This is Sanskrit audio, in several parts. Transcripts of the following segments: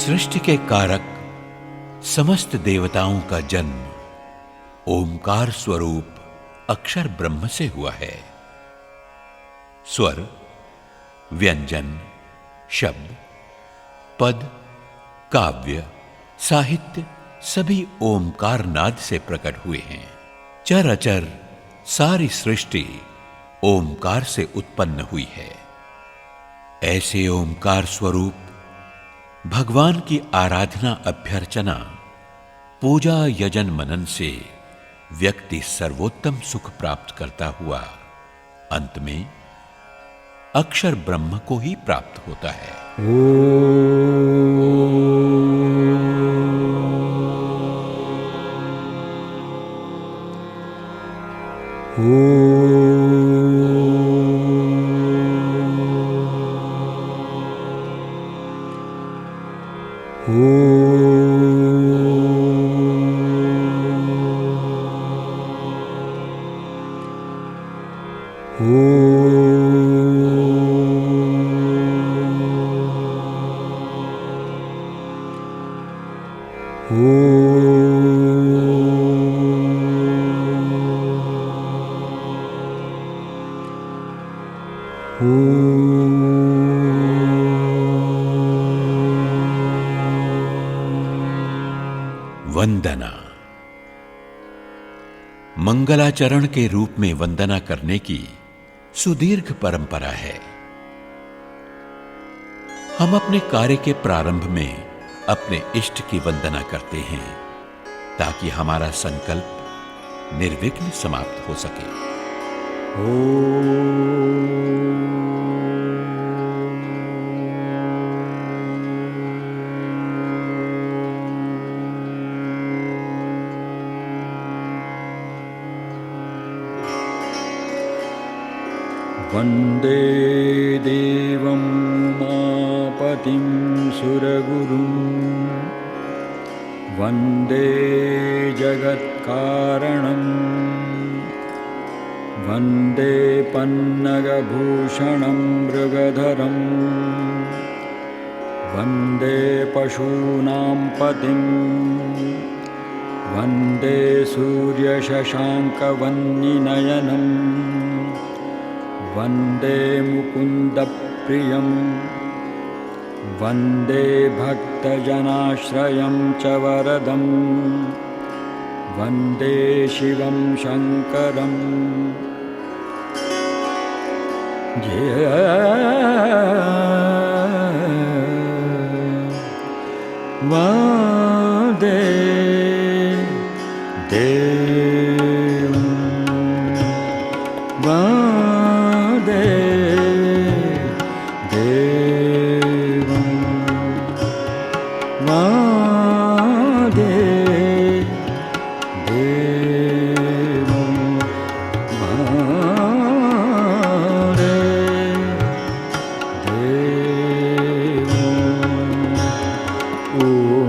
सृष्टि के कारक समस्त देवताओं का जन्म ओमकार स्वरूप अक्षर ब्रह्म से हुआ है। स्वर, व्यंजन, शब्द, पद, काव्य, साहित्य सभी ओमकार नाद से प्रकट हुए हैं। चर अचर सारी सृष्टि ओमकार से उत्पन्न हुई है। ऐसे ओमकार स्वरूप भगवान की आराधना, अभ्यर्चना, पूजा, यजन, मनन से व्यक्ति सर्वोत्तम सुख प्राप्त करता हुआ अंत में अक्षर ब्रह्म को ही प्राप्त होता है। वंदना। मंगलाचरण के रूप में वंदना करने की सुदीर्घ परंपरा है। हम अपने कार्य के प्रारंभ में अपने इष्ट की वंदना करते हैं ताकि हमारा संकल्प निर्विघ्न समाप्त हो सके। वन्दे देवं उमापतिं सुरगुरुं वन्दे जगत्कारणं वन्दे पन्नगभूषणं मृगधरं वन्दे पशूनां पतिं वन्दे सूर्यशशाङ्कवह्निनयनं वन्दे मुकुन्दप्रियं वन्दे भक्तजनाश्रयं च वरदं वन्दे शिवं शङ्करं। वन्दे देवं वन्दे देवं वन्दे देवं वन्दे देवं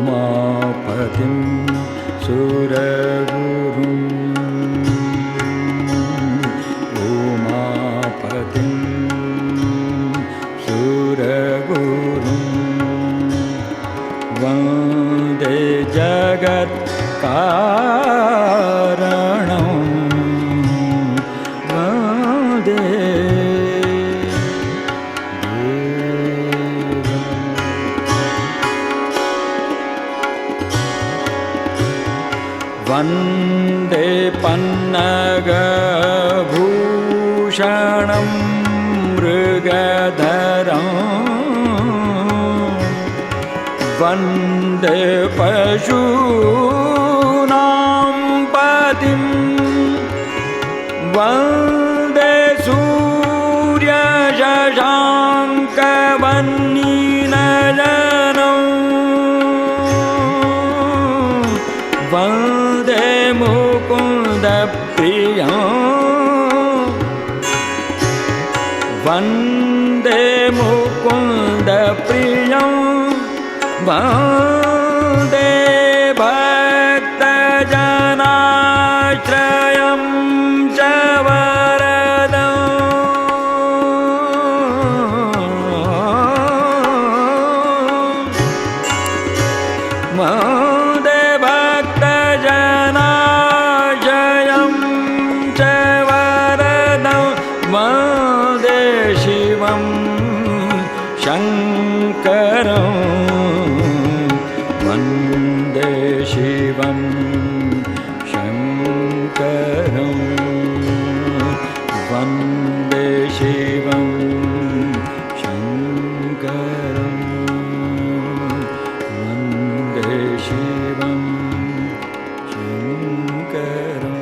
उमापतिं सुरगुरुं उमापतिं सुरगुरुं वन्दे जगत्कारणं वन्दे वन्दे पन्नगभूषणं मृगधरं वन्दे पशूनां पतिं वन्दे सूर्यशशाङ्कवह्निनयनं वन्दे मुकुन्द प्रियं वन्दे मुकुन्द प्रियं वन्दे भक्तजनाश्रयं च वरदम् वन्दे भक्तजनाश्रयं च वरदं वन्दे शिवं शङ्करं वन्दे शिवं शङ्करं वन्दे शिवं शङ्करं वन्दे शिवं शङ्करम्।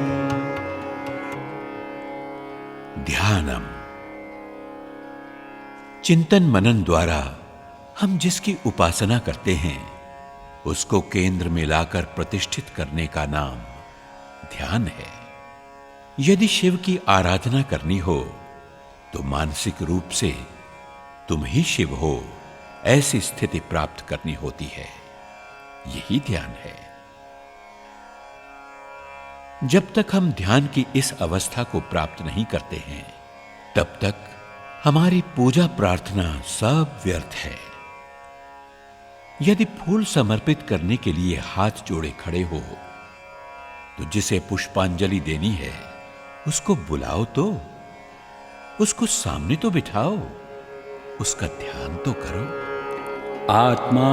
ध्यानम। चिंतन मनन द्वारा हम जिसकी उपासना करते हैं उसको केंद्र में लाकर प्रतिष्ठित करने का नाम ध्यान है। यदि शिव की आराधना करनी हो तो मानसिक रूप से तुम ही शिव हो ऐसी स्थिति प्राप्त करनी होती है। यही ध्यान है। जब तक हम ध्यान की इस अवस्था को प्राप्त नहीं करते हैं तब तक हमारी पूजा प्रार्थना सब व्यर्थ है। यदि फूल समर्पित करने के लिए हाथ जोड़े खड़े हो तो जिसे पुष्पांजलि देनी है उसको बुलाओ, तो उसको सामने तो बिठाओ, उसका ध्यान तो करो। आत्मा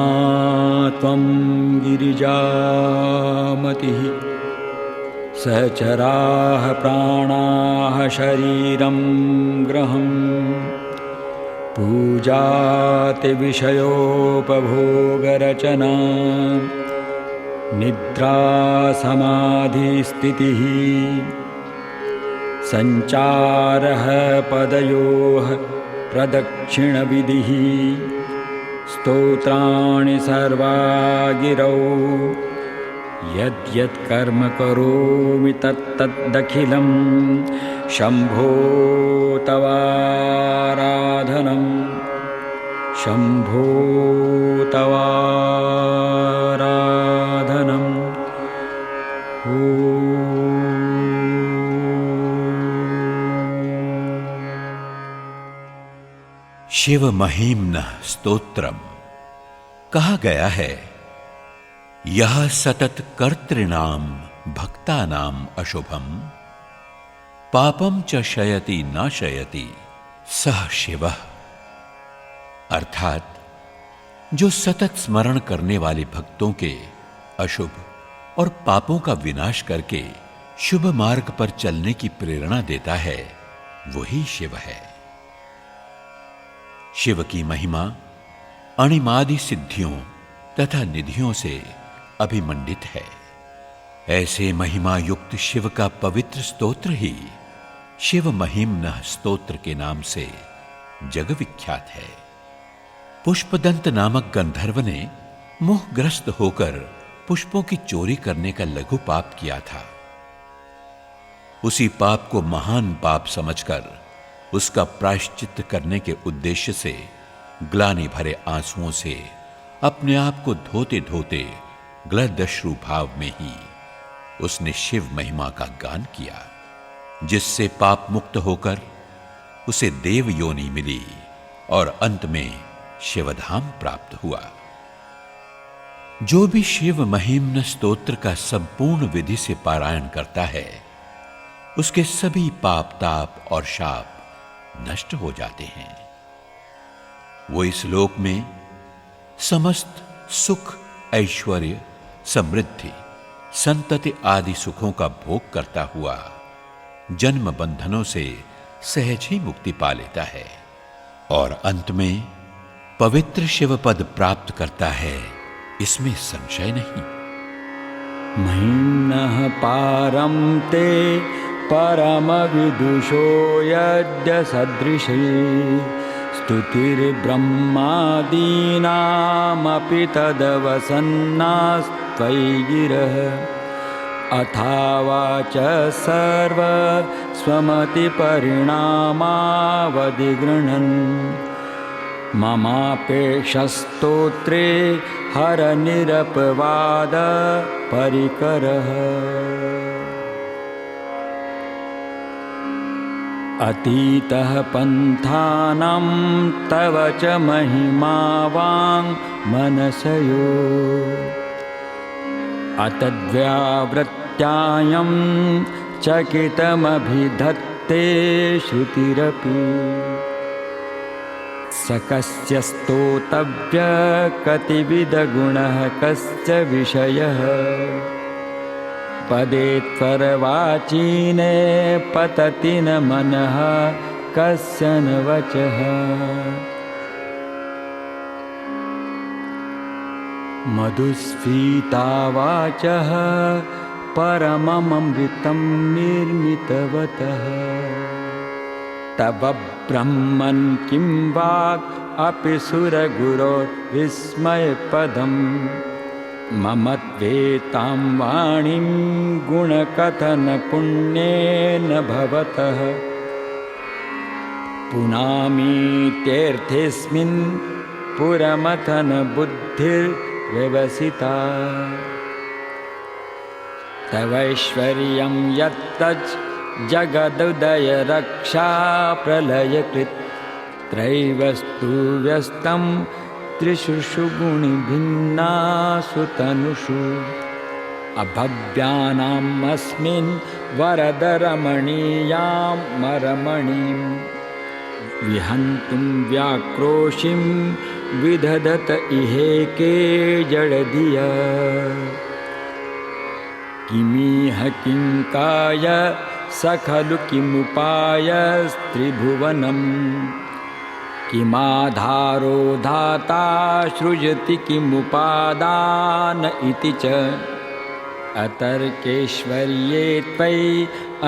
त्वं गिरिजामतिः सचराः प्राणाः शरीरं ग्रहम् पूजाति विषयोपभोगरचना निद्रा समाधिस्थितिः संचारः पदयोः प्रदक्षिणविधिः स्तोत्राणि सर्वा गिरौ यद्यत् कर्म करोमि तत्तदखिलं शम्भो तवाराधनं शम्भो तवाराधनं। शिव महिम्नः स्तोत्रम कहा गया है, यह सतत कर्तृणाम भक्तानाम अशुभम पापम च शयति न शयति सह शिवः। अर्थात जो सतत स्मरण करने वाले भक्तों के अशुभ और पापों का विनाश करके शुभ मार्ग पर चलने की प्रेरणा देता है वही शिव है। शिव की महिमा अणिमादि सिद्धियों तथा निधियों से अभिमंडित है। ऐसे महिमा युक्त शिव का पवित्र स्तोत्र ही शिव महिम्नः स्तोत्र के नाम से जग विख्यात है। पुष्पदंत नामक गंधर्व ने मोहग्रस्त होकर पुष्पों की चोरी करने का लघु पाप किया था। उसी पाप को महान पाप समझकर उसका प्रायश्चित्त करने के उद्देश्य से ग्लानि भरे आंसुओं से अपने आप को धोते धोते ग्लदश्रु भाव में ही उसने शिव महिमा का गान किया, जिससे पाप मुक्त होकर उसे देव योनि मिली और अंत में शिवधाम प्राप्त हुआ। जो भी शिव महिम्न स्तोत्र का संपूर्ण विधि से पारायण करता है उसके सभी पाप ताप और शाप नष्ट हो जाते हैं। वो इस लोक में समस्त सुख ऐश्वर्य समृद्धि संतति आदि सुखों का भोग करता हुआ जन्म बंधनों से सहज ही मुक्ति पा लेता है और अंत में पवित्र शिव पद प्राप्त करता है, इसमें संशय नहीं। महिम्नः पारं ते परम विदुषो यद्य सदृशे स्तुतिर्ब्रह्मादीनामपि तदवसन्नास्त्वयि गिरः अथावा च सर्वस्वमतिपरिणामावधिगृह्णन् ममापेक्षस्तोत्रे हरनिरपवाद परिकरः अतीतः पन्थानां तव च महिमा वाङ्मनसयो अतद्व्यावृत्यायं चकितमभिधत्ते श्रुतिरपि स कस्य स्तोतव्य कतिविधगुणः कस्य विषयः पदे त्वरवाचीने पतति न मनः कस्य न वचः मधुस्फीतावाचः परममृतं निर्मितवतः तव ब्रह्मन् किं वाक् अपि सुरगुरोर्विस्मयपदम् मम त्वेतां वाणीं गुणकथनपुण्येन भवतः पुनामीत्यर्थेऽस्मिन् पुरमथनबुद्धिर्व्यवसिता तवैश्वर्यं यत्तज् जगदुदयरक्षाप्रलयकृत् त्रैवस्तु व्यस्तं त्रिषु गुणिभिन्नासु तनुषु अभव्यानाम् अस्मिन् वरदरमणीयां मरमणीं विहन्तुं व्याक्रोशिं विदधत इहेके जडधिया किमिह किङ्काय स खलु किमुपायस्त्रिभुवनम् किमाधारो धाता सृजति किमुपादान इति च अतर्केश्वर्ये त्वयि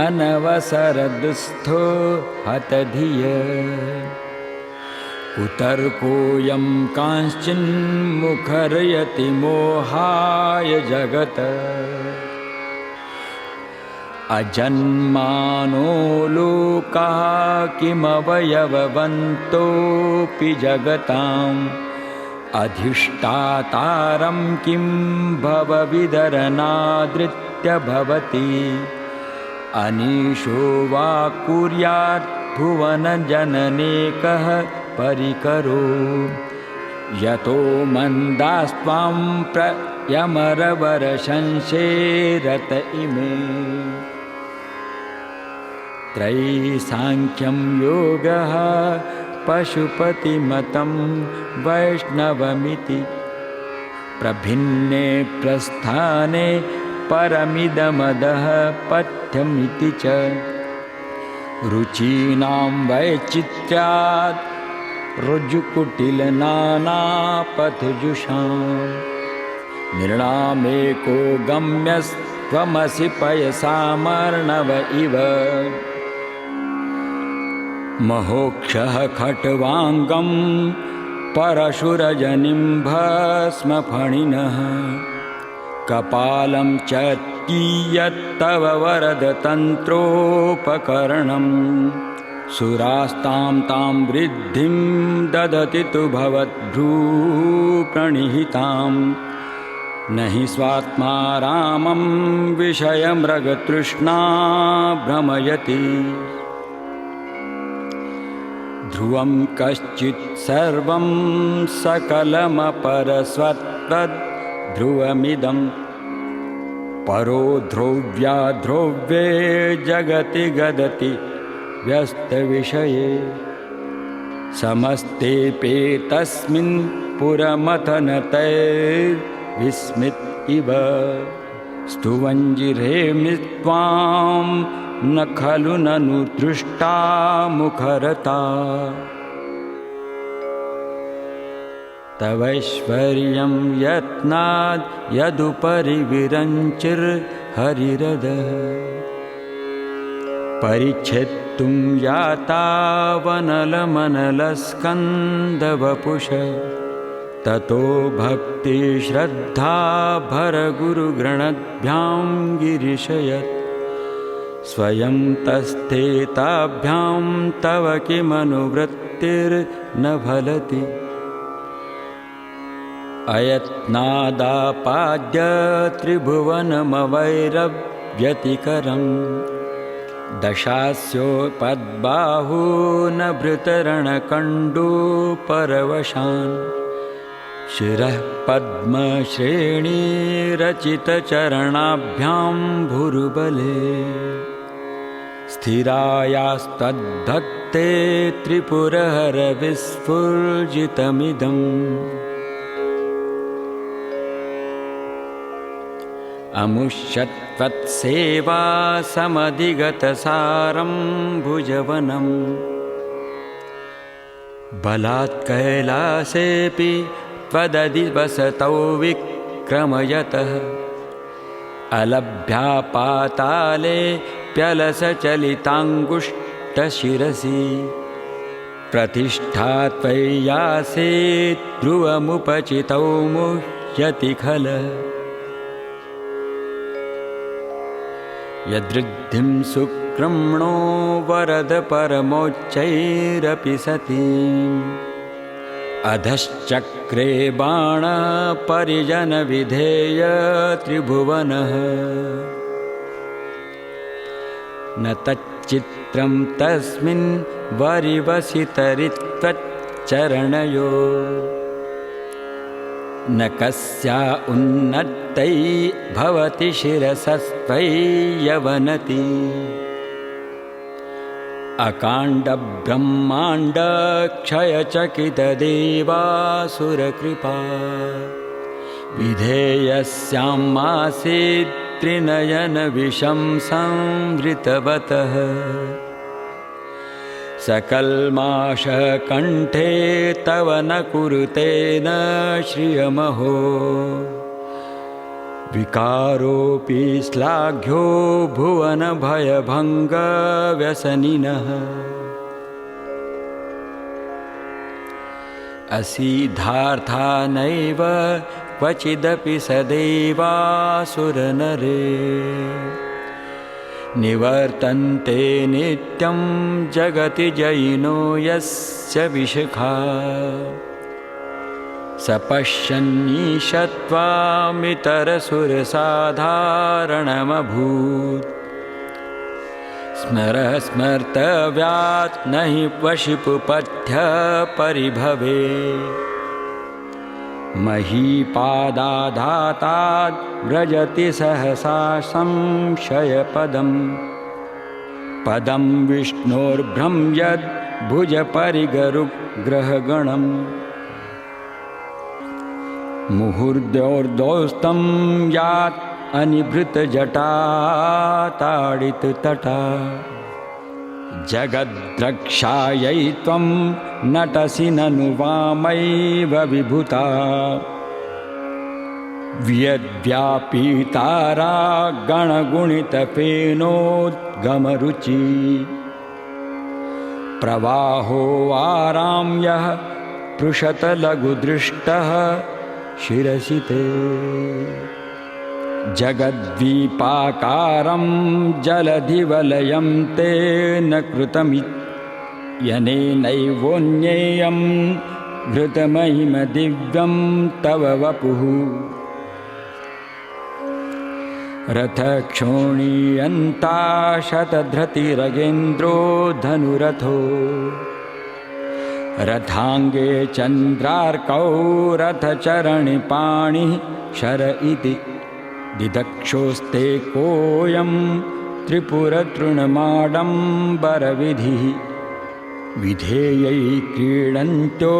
अनवसरदुःस्थो हतधिय कुतर्कोऽयं कांश्चिन्मुखरयति मोहाय जगत् अजन्मानो लोकाः किमवयववन्तोऽपि जगताम् अधिष्ठातारं किं भवविदरनादृत्य भवति अनीशो वा कुर्यात् भुवनजननेकः परिकरो यतो मन्दास्त्वां प्रयमरवरशंसेरत इमे त्रयीसाङ्ख्यं योगः पशुपतिमतं वैष्णवमिति प्रभिन्ने प्रस्थाने परमिदमदः पथ्यमिति च रुचीनां वैचित्र्यात् ऋजुकुटिलनानापथजुषां निर्णामेको गम्यस्त्वमसि पयसामर्णव इव महोक्षः खट्वाङ्गं परशुरजनिं भस्मफणिनः कपालं च कियत्तव वरदतन्त्रोपकरणम् सुरास्तां तां वृद्धिं ददति तु भवद्भ्रूप्रणिहितां न हि स्वात्मा रामं विषयमृगतृष्णा भ्रमयति ध्रुवं कश्चित् सर्वं सकलमपरस्वत्वद्ध्रुवमिदं परो ध्रुव्याध्रुव्ये जगति गदति व्यस्तविषये समस्तेऽप्येतस्मिन् पुरमथनतैर्विस्मित इव स्तुवञ्जिरेमि त्वां न खलु ननु दृष्टा मुखरता तवैश्वर्यं यत्नाद् यदुपरि विरञ्चिर्हरिरदः परिच्छेत्तुं याता वनलमनलस्कन्दवपुष ततो भक्ति श्रद्धा भरगुरुगणद्भ्यां गिरिशयत् स्वयं तस्थे ताभ्यां तव किमनुवृत्तिर्न फलति अयत्नादापाद्य त्रिभुवनमवैरव्यतिकरम् दशास्योपद्बाहून भृतरणकण्डूपरवशान् शिरः पद्मश्रेणीरचितचरणाभ्यां भुरुबले स्थिरायास्तद्भक्ते त्रिपुरहरविस्फुर्जितमिदम् अमुष्यत्वत्सेवा समधिगतसारं भुजवनम् बलात् कैलासेऽपि त्वदधिवसतौ विक्रमयतः अलभ्या पातालेऽप्यलसचलिताङ्गुष्ठशिरसि प्रतिष्ठा त्वय्यासीत् ध्रुवमुपचितौ मुह्यति खलः यदृद्धिं सुक्रम्णो वरद परमोच्चैरपि सतीम् अधश्चक्रे बाणपरिजनविधेय त्रिभुवनः न तच्चित्रं तस्मिन् वरिवसितरित्वच्चरणयो न कस्या उन्नत्तै भवति शिरसस्त्वय्यवनति अकाण्डब्रह्माण्डक्षयचकितदेवासुरकृपा विधेयस्यां मासीत् त्रिनयनविषं संवृतवतः सकल्माषकण्ठे तव न कुरुते न श्रियमहो विकारोऽपि श्लाघ्यो भुवनभयभङ्गव्यसनिनः असीधार्था नैव क्वचिदपि सदैवासुरनरे निवर्तन्ते नित्यं जगति जयिनो यस्य विशिखा सपश्यन्नीशत्वामितरसुरसाधारणमभूत् स्मर स्मर्तव्यात् न हि वशिपुपथ्य परिभवे महीपादाधाताद् व्रजति सहसा संशयपदम् पदं विष्णोर्भ्रम्यद् भुजपरिगरुग्रहगणम् मुहुर्दोर्दोस्तं यात् अनिभृतजटाताडिततटा जगद्रक्षायै त्वं नटसि ननु वामैव विभूता व्यद्व्यापीतारा गणगुणितफेनोद्गमरुचि प्रवाहो आराम्यः पृषतलघुदृष्टः शिरसि ते जगद्वीपाकारं जलधिवलयं ते न कृतमित्यनेनैवोन्येयं घृतमहिमदिव्यं तव वपुः रथक्षोणीयन्ता शतधृतिरगेन्द्रो धनुरथो रथाङ्गे चन्द्रार्कौ रथचरणिपाणिः शर इति दिदक्षोस्ते कोऽयं त्रिपुरतृणमाडम्बरविधिः विधेयै क्रीडन्त्यो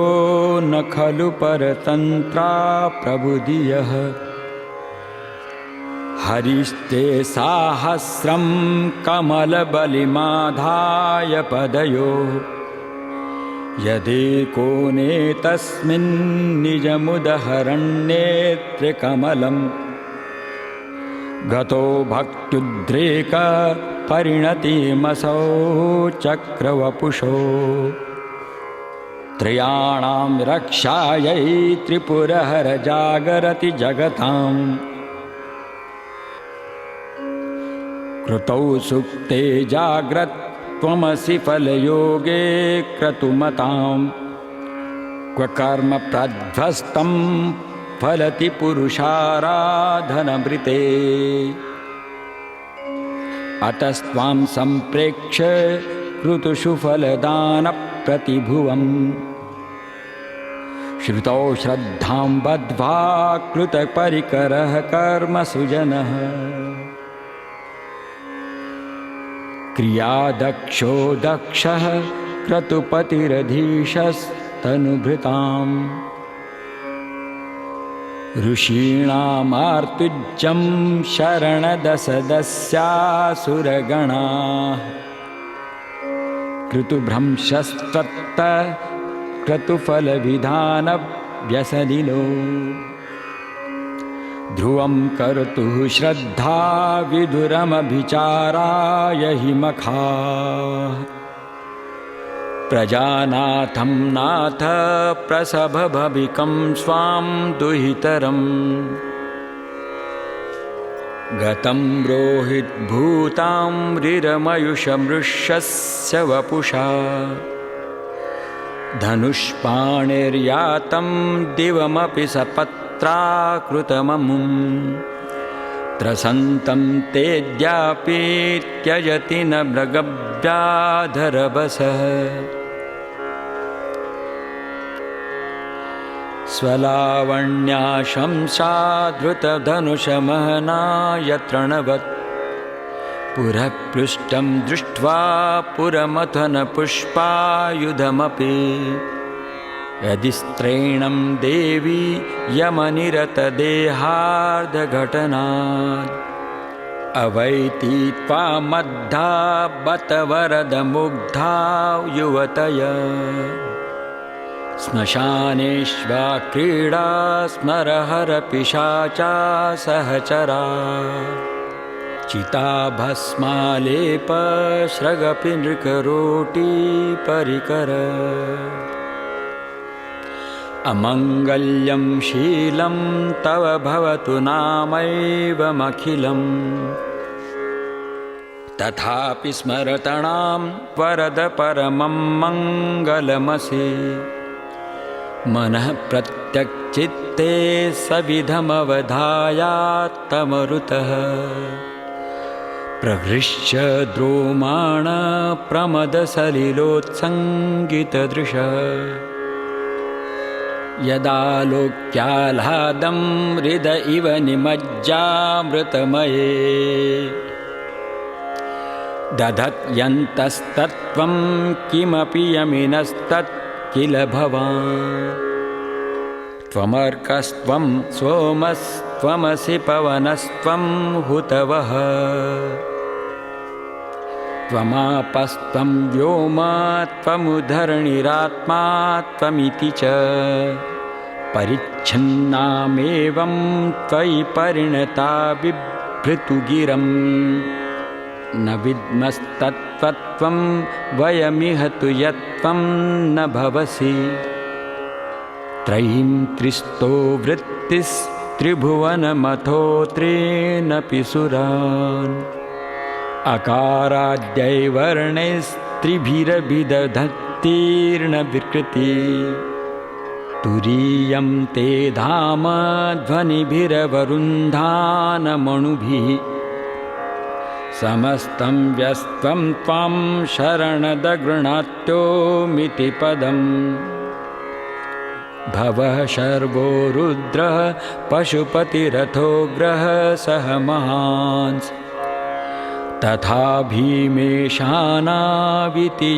न खलु परतन्त्रा प्रबुधियः हरिस्ते साहस्रं कमलबलिमाधाय पदयो यदेकोनेतस्मिन् निजमुदहरण्येत्रिकमलम् गतो भक्त्युद्रेक परिणतिमसौ चक्रवपुषो त्रयाणां रक्षायै त्रिपुरहर जागरति जगताम् कृतौ सुप्ते जाग्रत् त्वमसि फलयोगे क्रतुमताम् क्व कर्म प्रध्वस्तं फलति पुरुषाराधनमृते अतस्त्वां सम्प्रेक्ष्य क्रतुषु फलदानप्रतिभुवम् श्रुतौ श्रद्धां बद्ध्वा कृतपरिकरः कर्मसुजनः क्रियादक्षो दक्षः क्रतुपतिरधीशस्तनुभृताम् ऋषीणामार्तुज्यं शरणदशदस्यासुरगणाः क्रतुभ्रंशस्तत्त क्रतुफलविधानव्यसनिनो ध्रुवं कर्तुः श्रद्धा विदुरमभिचाराय हि मखाः प्रजानाथं नाथ प्रसभभविकं स्वां दुहितरम् गतं रोहिद्भूतां रिरमयुषमृषस्य वपुषा धनुष्पाणिर्यातं दिवमपि सपत्राकृतममुम् त्रसन्तं तेऽद्यापि त्यजति न मृगव्याधरवसः स्वलावण्याशंसाधृतधनुषमहना यत्रणवत् पुरःपृष्ठं दृष्ट्वा पुरमथनपुष्पायुधमपि यदि स्त्रैणं देवी यमनिरतदेहार्धघटनात् अवैति त्वामद्धा बत वरदमुग्धा युवतय श्मशानेष्वा क्रीडा स्मरहरपिशाचा सहचरा चिताभस्मालेपश्रगपि नृकरोटी परिकर अमङ्गल्यं शीलं तव भवतु नामैवमखिलम् तथापि स्मरतणां वरद परमं मङ्गलमसि मनः प्रत्यक्चित्ते सविधमवधायात्तमरुतः प्रहृष्य द्रोमाण प्रमदसलिलोत्सङ्गितदृशः यदालोक्याह्लादं हृद इव निमज्जामृतमये दधत्यन्तस्तत्त्वं किमपि यमिनस्तत् किल भवान् त्वमर्कस्त्वं सोमस्त्वमसि पवनस्त्वं हुतवः त्वमापस्त्वं व्योम त्वमुधरणिरात्मा त्वमिति च परिच्छिन्नामेवं त्वयि परिणता बिभ्रतुगिरम् न विद्मस्तत्त्वं वयमिह तु यत्त्वं न भवसि त्रयीं त्रिस्तो वृत्तिस्त्रिभुवनमथो त्रीनपि सुरान् अकाराद्यैवर्णैस्त्रिभिरभिदधत्तीर्णविकृति तुरीयं ते धाम ध्वनिभिरवरुन्धानमणुभिः समस्तं व्यस्त्वं त्वां शरणदगृणात्योमिति पदम् भवः शर्वो रुद्रः पशुपतिरथोग्रः सह महांस् तथा भीमेशानाविति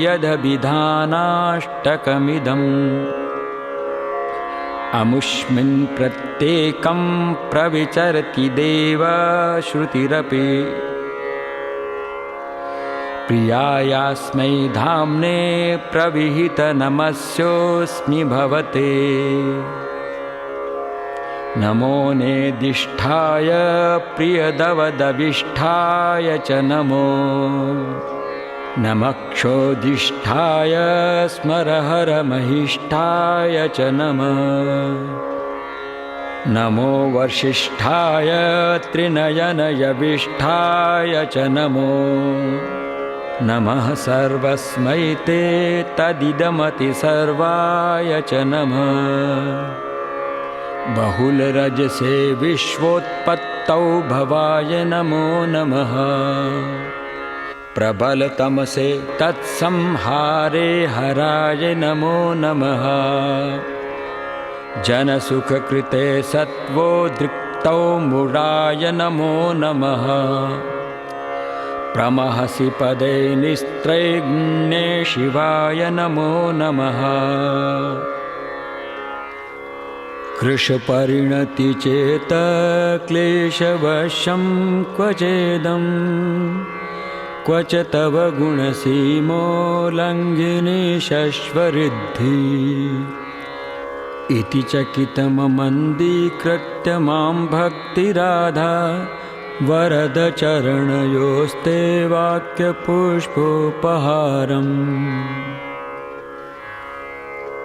यदभिधानाष्टकमिदम् अमुष्मिन् प्रत्येकं प्रविचरति देव श्रुतिरपि प्रियायास्मै धाम्ने प्रविहितनमस्योऽस्मि भवते नमो नेदिष्ठाय प्रियदवदविष्ठाय च नमो नमक्षोदिष्ठाय स्मरहरमहिष्ठाय च नमः। नमो वर्षिष्ठाय त्रिनयनयविष्ठाय च नमो नमः। सर्वस्मै ते तदिदमतिसर्वाय च नमः। बहुलरजसे विश्वोत्पत्तौ भवाय नमो नमः। प्रबलतमसे तत्संहारे हराय नमो नमः। जनसुखकृते सत्त्वोद्रिक्तौ मूढाय नमो नमः। प्रमहसि पदे निस्त्रैग्ने शिवाय नमो नमः। कृशपरिणतिचेत क्लेशवशं क्वचेदं क्व च तव गुणसीमोल्लङ्घिनी शश्वरिद्धि इति चकितममन्दीकृत्य मां भक्तिराधा वरद चरणयोस्ते वाक्यपुष्पोपहारम्।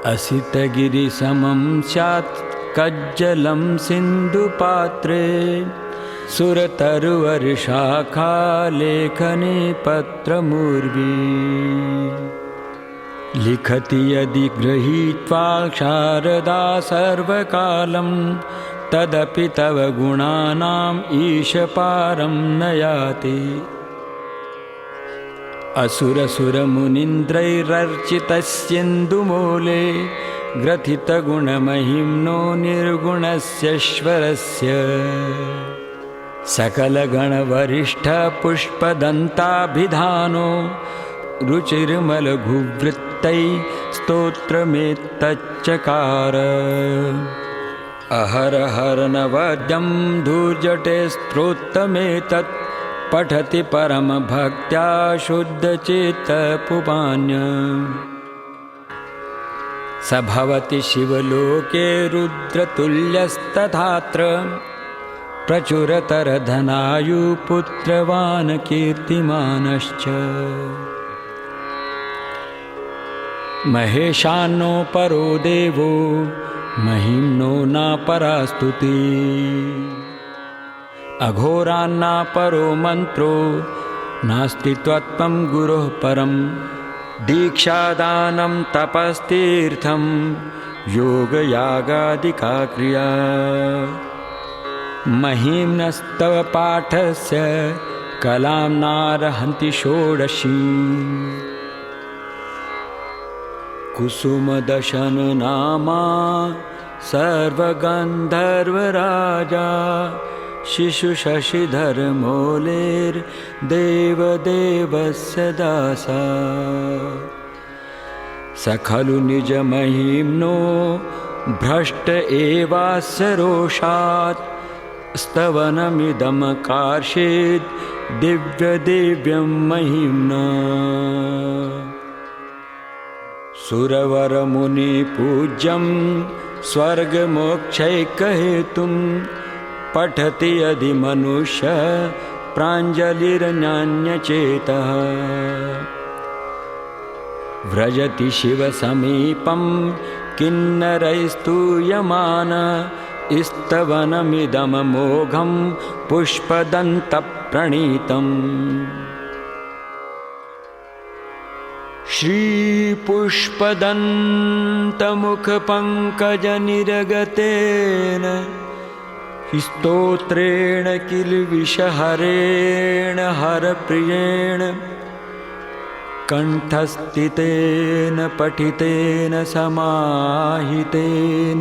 असितगिरिसमं स्यात् कज्जलं सिन्धुपात्रे सुरतरुवर्षाखा लेखनी पत्रमुर्वी। लिखति यदि गृहीत्वा शारदा सर्वकालं तदपि तव गुणानाम् ईशपारं न याति। असुरसुरमुनीन्द्रैरर्चितस्येन्दुमूले ग्रथितगुणमहिम्नो निर्गुणस्येश्वरस्य। सकलगणवरिष्ठपुष्पदन्ताभिधानो रुचिर्मलघुवृत्तै स्तोत्रमेतच्चकार। अहरहरनवद्यं धूर्जटे स्तोत्रमेतत् पठति परमभक्त्या शुद्धचित्तपुपान्य। स भवति शिवलोके रुद्रतुल्यस्तथात्र प्रचुरतरधनायुपुत्रवान् कीर्तिमानश्च। महेशान्नो परो देवो महिम्नो नापरास्तुति। अघोरान्ना परो मन्त्रो नास्ति त्वत्त्वं गुरोः परम्। दीक्षादानं तपस्तीर्थं योगयागादिका क्रिया। महिम्नस्तव पाठस्य कलां नार्हन्ति षोडशी। कुसुमदशन नामा सर्वगन्धर्वराजा शिशुशशिधरमौलेर्देवदेवस्य दासा। स खलु निजमहिम्नो भ्रष्ट एवास्य रोषात् स्तवनमिदं कार्षेत् दिव्यदिव्यं महिम्ना। सुरवरमुनिपूज्यं स्वर्गमोक्षैकहेतुं पठति यदि मनुष्य प्राञ्जलिर्नान्यचेतः। व्रजति शिवसमीपं किन्नरैस्तूयमान स्तवनमिदममोघं पुष्पदन्तप्रणीतम्। श्रीपुष्पदन्तमुखपङ्कजनिरगतेन स्तोत्रेण किल्बिषहरेण हरप्रियेण कण्ठस्थितेन पठितेन समाहितेन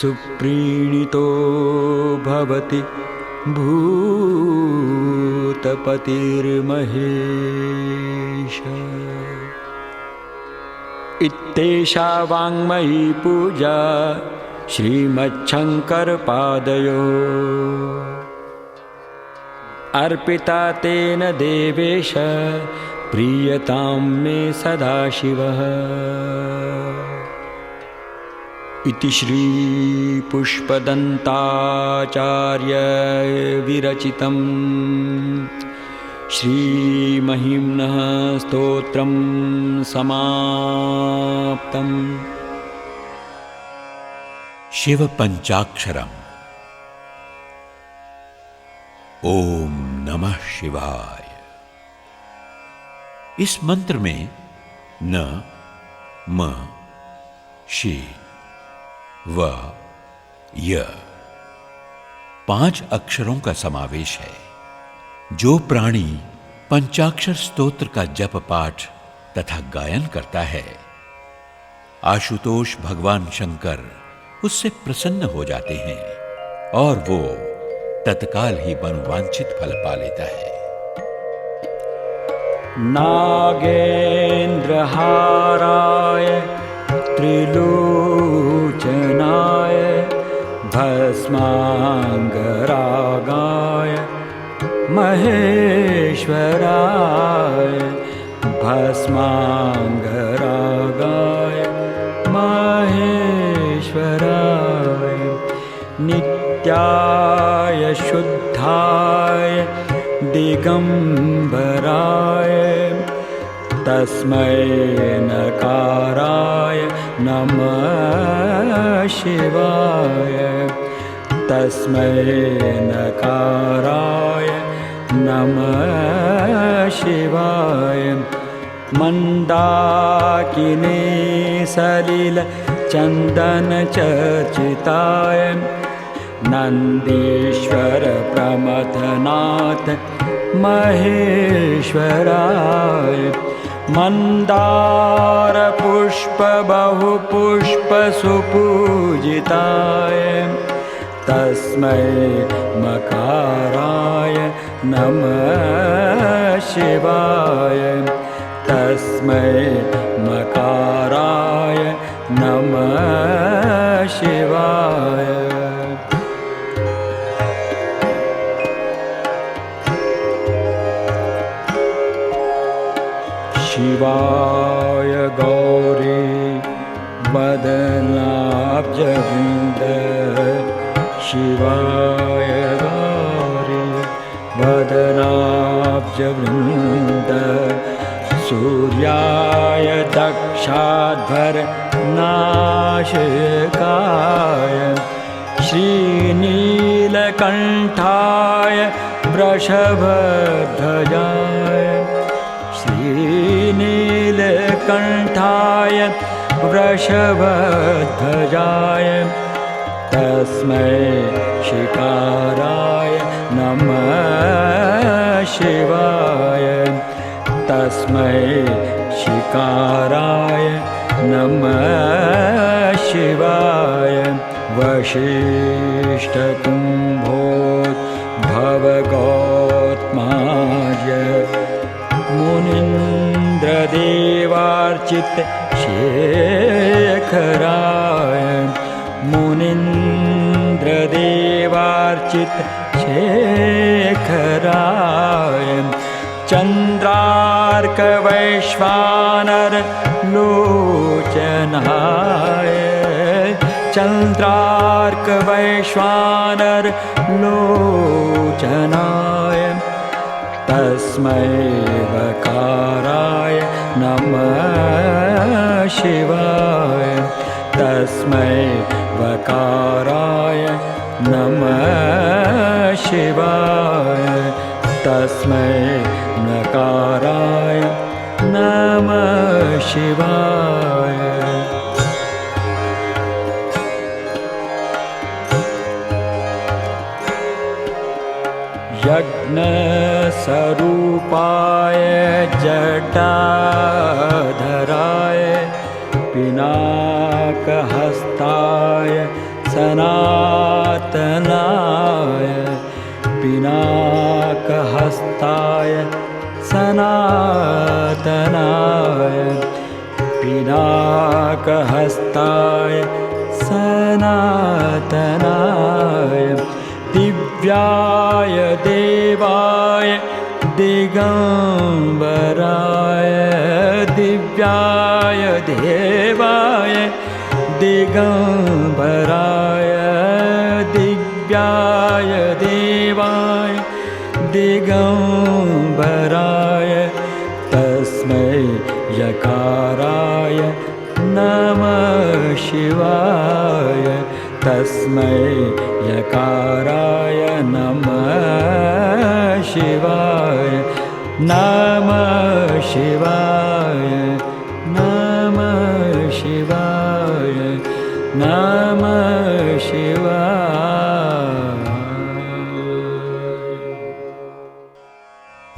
सुप्रीणितो भवति भूतपतिर्महेश। इत्येषा वाङ्मयी पूजा श्रीमच्छङ्करपादयोः। अर्पिता तेन देवेश प्रीयतां मे सदाशिवः। इति श्रीपुष्पदन्ताचार्य विरचितं श्रीमहिम्नः स्तोत्रं समाप्तम्। शिव पंचाक्षरम। ओम नमः शिवाय। इस मंत्र में न, म, शि, व, य 5 अक्षरों का समावेश है। जो प्राणी पंचाक्षर स्तोत्र का जप पाठ तथा गायन करता है, आशुतोष भगवान शंकर उससे प्रसन्न हो जाते हैं और वो तत्काल ही मनोवांछित फल पा लेता है। नागेन्द्रहाराय त्रिलोचनाय भस्मांगरागाय महेश्वराय भस्मांगरागाय महेश्वराय नित्याय शुद्धाय दिगंबराय तस्मै नकाराय नमः शिवाय तस्मै नकाराय नमः शिवाय मंदाकिनी सलिल चंदन चर्चिताय नंदीश्वर प्रमथनाथ महेश्वराय मंदार पुष्प बहुपुष्प सुपूजिताय तस्मै मकाराय नमः शिवाय तस्मै मकाराय नमः शिवाय शिवाय गौरी वदनाब्जवृन्द शिवाय गौरी वदनाब्जवृन्द सूर्याय दक्षाध्वर नाशिकाय श्रीनीलकण्ठाय वृषभध्वजाय श्रीनीलकण्ठाय वृषभध्वजाय तस्मै शिकाराय नमः शिवाय तस्मै शिकाराय नमः शिवाय वसिष्ठकुम्भोद्भवगौतमाय मुनीन्द्रदेवार्चित शेखराय मुनीन्द्रदेवार्चित शेखराय चन्द्रार्कवैश्वानर लोचनाय चन्द्रार्कवैश्वानर लोचनाय तस्मै वकाराय नमः शिवाय तस्मै वकाराय नमः शिवाय तस्मै नकाराय नमः शिवाय यज्ञस्वरूपाय जटाधराय पिनाकहस्ताय सनातनाय पिनाकहस्ताय सनातनाय पिनाकहस्ताय सनातनाय दिव्याय देवाय दिगंबराय दिव्याय देवाय दिगंबराय दिव्याय देवाय दिगंबराय दिगम्बराय तस्मै यकाराय नमः शिवाय तस्मै यकाराय नमः शिवाय नमः शिवाय नमः शिवाय नमः शिवाय।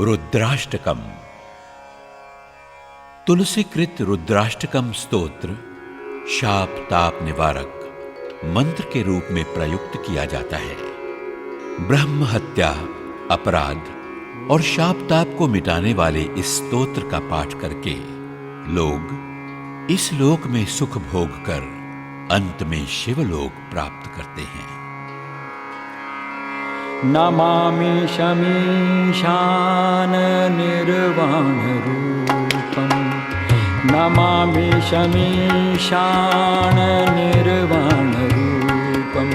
रुद्राष्टकम। तुलसीकृत रुद्राष्टकम स्तोत्र शाप ताप निवारक मंत्र के रूप में प्रयुक्त किया जाता है। ब्रह्म हत्या, अपराध और शाप ताप को मिटाने वाले इस स्तोत्र का पाठ करके लोग इस लोक में सुख भोग कर अंत में शिवलोक प्राप्त करते हैं। नमामि शमीशान निर्वाण रूपम नमामि शमीशान निर्वाण रूपम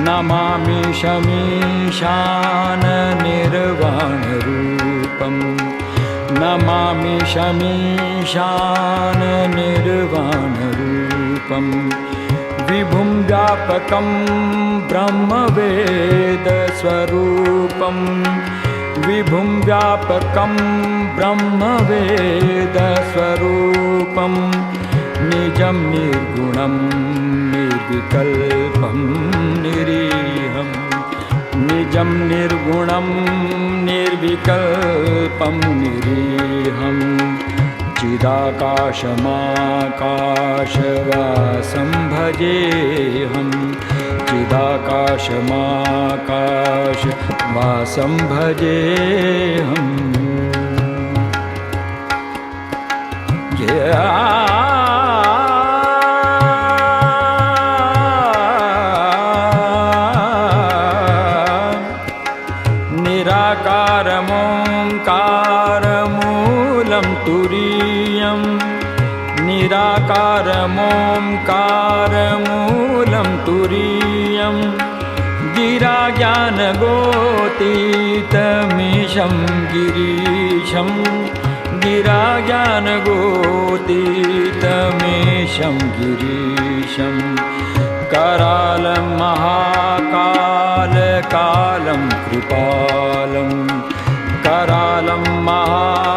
नमामि शमीशान निर्वाण रूपम नमामि शमीशान निर्वाण रूपम विभुं व्यापकं ब्रह्मवेद स्वरूपं विभुं व्यापकं ब्रह्मवेद स्वरूपं निजं निर्गुणं निर्विकल्पं निरीहं निजं निर्गुणं निर्विकल्पं निरीहं चिदाकाशमाकाशवासं भजेऽहं चिदाकाशमाकाशवासं भजेऽहं निराकारमोङ्कारमूलं तुरीयं निराकारमोङ्कारमूलं तुरीयं गिराज्ञानगोतीतमीशं गिरीशं गिराज्ञानगोतीतमीशं गिरीशं करालं महाकालकालं कृपालं करालं महाकालकालं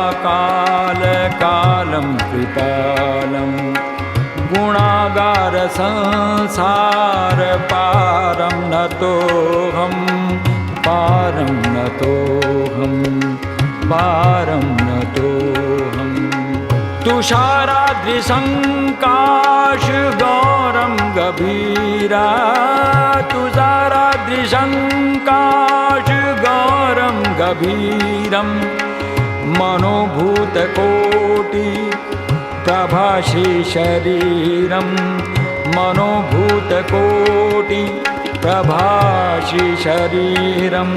कृपालं गुणागार संसार पारं नतोऽहं पारं नतोऽहं पारं नतोऽहं तुषाराद्रिसङ्काशगौरं गभीरा तुषाराद्रिसङ्काशगौरं गभीरं मनोभूतकोटि प्रभाषे शरीरं मनोभूतकोटि प्रभाषे शरीरं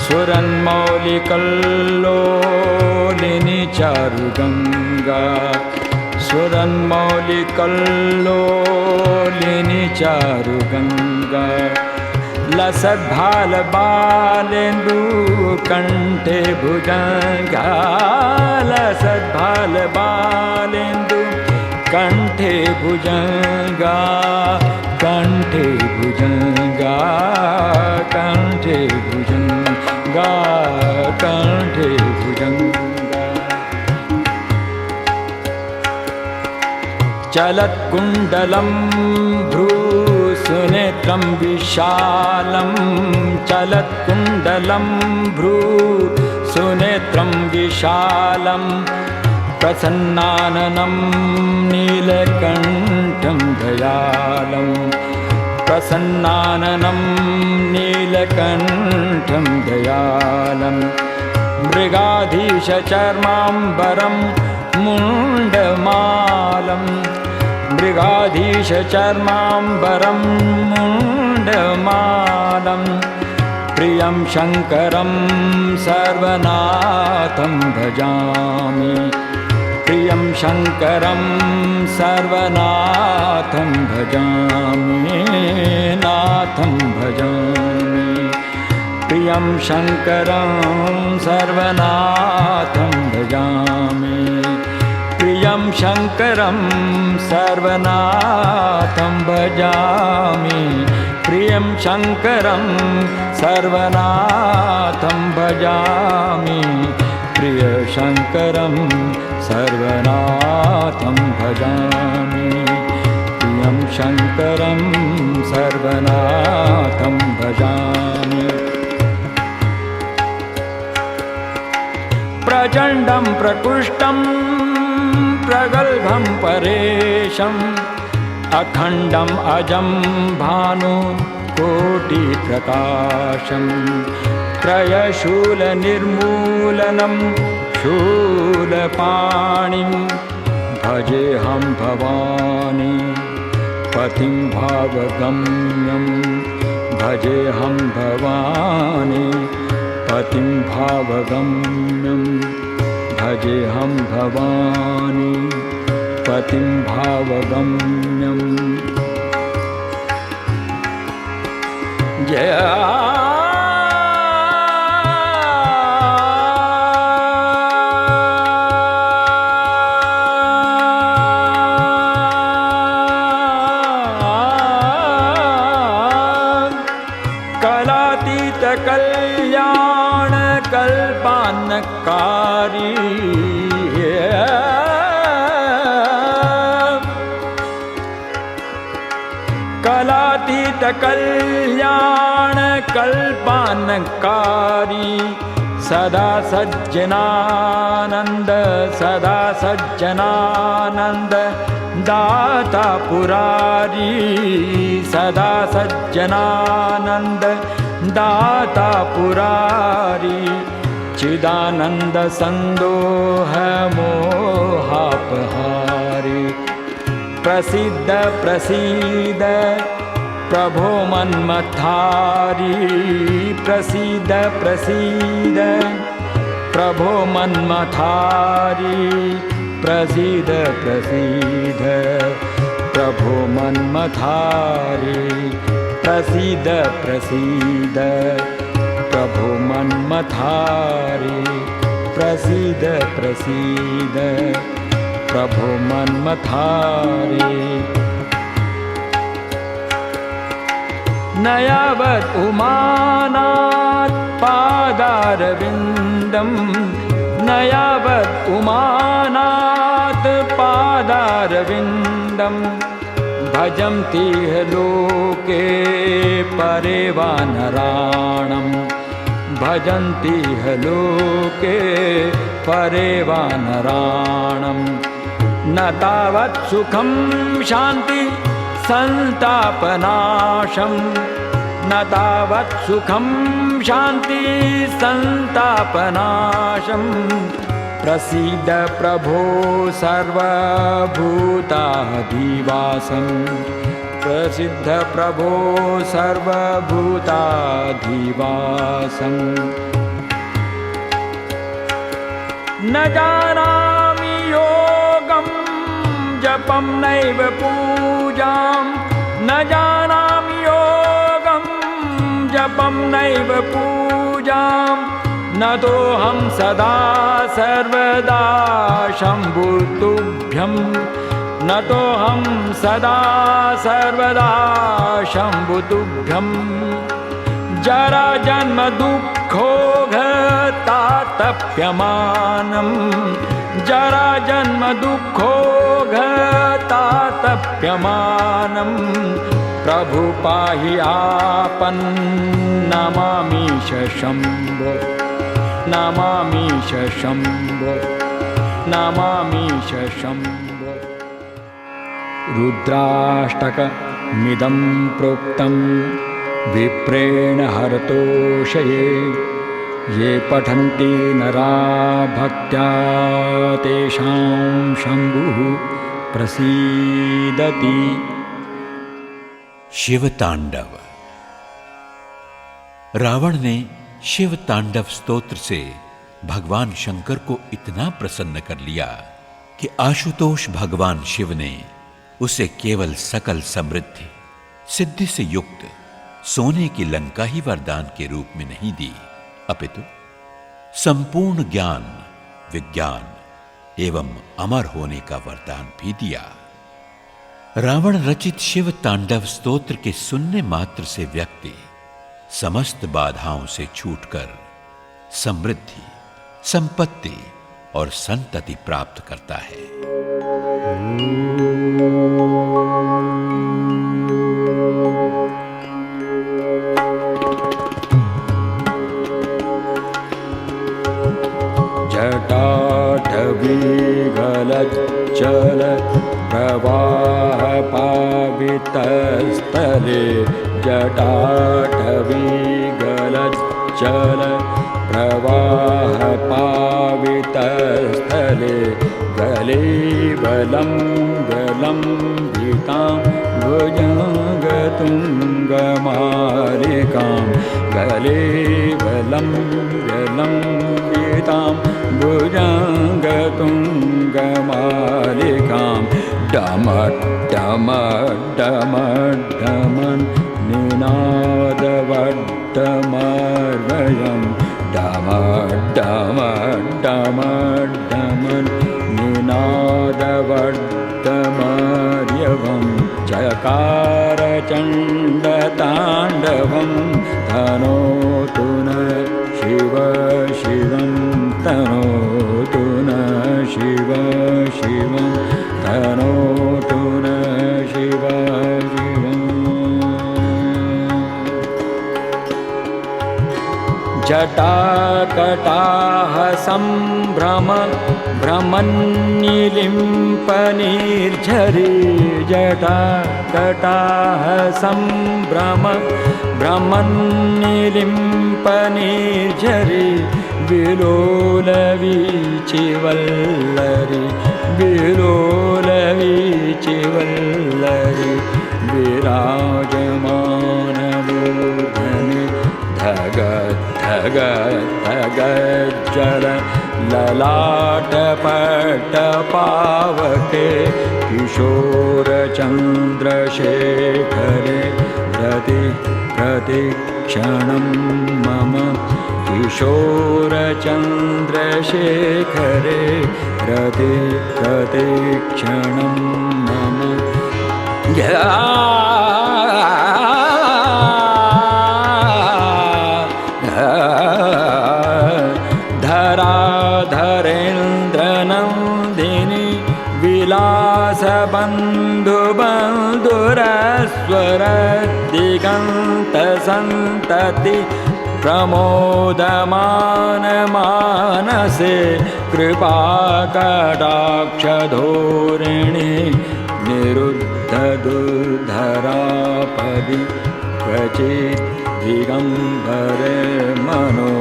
सुरन्मौलिकल्लोलिनि चारुगङ्गा सुरन्मौलिकल्लोलिनि चारुगङ्गा लसद्भालबालेन्दु कण्ठे भुजङ्गा लसद्भालबालेन्दु कण्ठे भुजङ्गा कण्ठे भुजङ्गा कण्ठे भुजङ्गा कण्ठे भुजङ्गा चलत्कुण्डलं भ्रूसुनेत्रं विशालं चलत्कुण्डलं भ्रूसुनेत्रं विशालं प्रसन्नाननं नीलकण्ठं दयालं प्रसन्नाननं नीलकण्ठं दयालं मृगाधीशचर्माम्बरं मुण्डमालं मृगाधीशचर्माम्बरं मुण्डमालं प्रियं शङ्करं सर्वनाथं भजामि प्रियं शङ्करं सर्वनाथं भजामि नाथं भजामि प्रियं शङ्करं सर्वनाथं भजामि प्रियं शङ्करं सर्वनाथं भजामि प्रियं शङ्करं सर्वनाथं भजामि प्रिय शङ्करं सर्वनाथं भजामि प्रियं शङ्करं सर्वनाथं भजामि प्रचण्डं प्रकृष्टं प्रगल्भं परेशम् अखण्डम् अजं भानुकोटिप्रकाशं त्रयशूलनिर्मूलनं शूलपाणिं भजेऽहं भवानी पतिं भावगम्यं भजेऽहं भवानी पतिं भावगम्यं भजेऽहं भवानी पतिं भावगम्यं जय कलातीत कल्याण कल्पान्नकारी कलातीत कल्याण कल्पान्नकारी सदा सज्जनानंद दाता पुरारी सदा सज्जनानंद दाता पुरारी चिदानंद संदोह मोहापहारी प्रसिद्ध प्रसीद प्रभो मन्मथारी प्रसीद प्रसीद प्रभो मन्मथारी प्रसीद प्रसीद प्रभो मन्मथारी प्रसीद प्रसीद प्रभो मन्मथारी प्रसीद प्रसीद प्रभो मन्मथारी नयावत् उमानात् पादारविन्दं नयावत् उमानात् पादारविन्दं भजन्ति लोके परे वा नराणं भजन्ति लोके परे वा नराणं न तावत् सुखं शान्ति संतापनाशं न तावत् सुखं शान्ति संतापनाशं प्रसीद प्रभो सर्वभूताधिवासं प्रसिद्ध प्रभो सर्वभूताधिवासं न जानामि योगं जपं नैव पूजां न जानामि योगं जपं नैव पूजां न तोऽहं सदा सर्वदा शम्भुतुभ्यं न तोऽहं सदा सर्वदा शम्भुतुभ्यं जरा जन्म दुःखोघतातप्यमानं जरा जन्म दुःखोघतातप्यमानं प्रभु पाहि आपन्नमामीश शम्भो नमामीश शम्भो नमामीश शम्भो रुद्राष्टकमिदं प्रोक्तं विप्रेण हरतोषये ये पठन्ति नरा भक्त्या तेषां शम्भुः प्रसीदति। शिव तांडव। रावण ने शिव तांडव स्तोत्र से भगवान शंकर को इतना प्रसन्न कर लिया कि आशुतोष भगवान शिव ने उसे केवल सकल समृद्धि सिद्धि से युक्त सोने की लंका ही वरदान के रूप में नहीं दी, अपितु संपूर्ण ज्ञान, विज्ञान एवं अमर होने का वरदान भी दिया। रावण रचित शिव तांडव स्तोत्र के सुनने मात्र से व्यक्ति समस्त बाधाओं से छूटकर समृद्धि, संपत्ति और संतति प्राप्त करता है। जटाटवीगलच्चल प्रवाह पावितस्थले, जटाटवीगलच्चल प्रवाह पावितस्थले, गले बलं गलम्बितां भुजङ्गतुङ्गमालिकां, गले बलं गलम्बितां भुजङ्गतुङ्गमालिकां, डमड्डमड्डमड्डमन् निनादवड्डमर्वयं, डमड्डमड्डमड्डमन् निनादवड्डमर्यवं, चकारचण्डताण्डवं तनोतु न शिव शिवं, तनोतु न शिव शिवं, तनोतु न शिव शिवम्। जटाकटाह सम्भ्रम भ्रमन्निलिम्पनिर्झरि, जटाकटाह सम्भ्रम भ्रमन्निलिम्पनिर्झरि, विलोलवीचिवल्लरि, विलोलवीचिवल्लरि, विराजमानमूर्धनि धग धग धगज्जल ललाटपट्टपावके, किशोरचन्द्रशेखरे प्रति प्रतिक्षणं मम, किशोरचन्द्रशेखरे प्रति प्रतिक्षणं मम। धराधरेन्द्रनन्दिनी विलासबन्धुबन्धुरस्वर दिगन्तसन्तति, प्रमोदमान मानसे कृपाकटाक्षधोरिणी, निरुद्धदुर्धरापदि क्वचित् दिगम्बरे मनो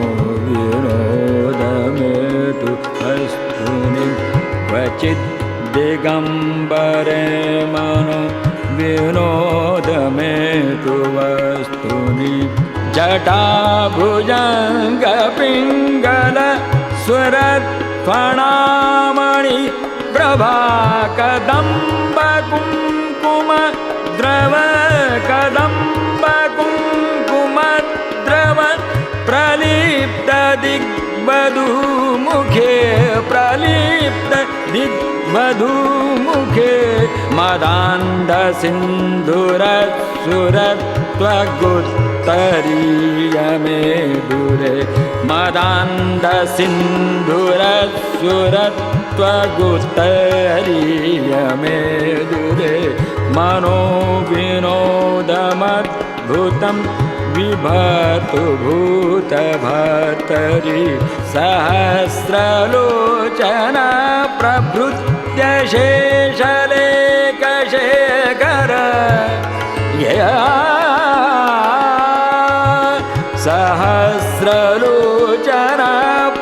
विनोदमेतु वस्तुनि, क्वचित् दिगम्बरे मनो विनोदमेतु वस्तुनि। जटाभुजङ्गपिङ्गल सुरत्फणामणि प्रभा कदम्ब कुङ्कुम द्रव, कदम्ब कुङ्कुम द्रव, प्रलिप्त दिग्वधूमुखे, प्रलिप्त दिग्वधूमुखे, मदान्धसिन्धुरसुरत्वगुत्तरीयमेदुरे, मदान्धसिन्धुरसुरत्वगुत्तरीयमेदुरे, मनोविनोदमद्भुतं विभर्तु भूतभर्तरि, सहस्रलोचन प्रभृत्य शेषलेखशेखर, सहस्रलोचन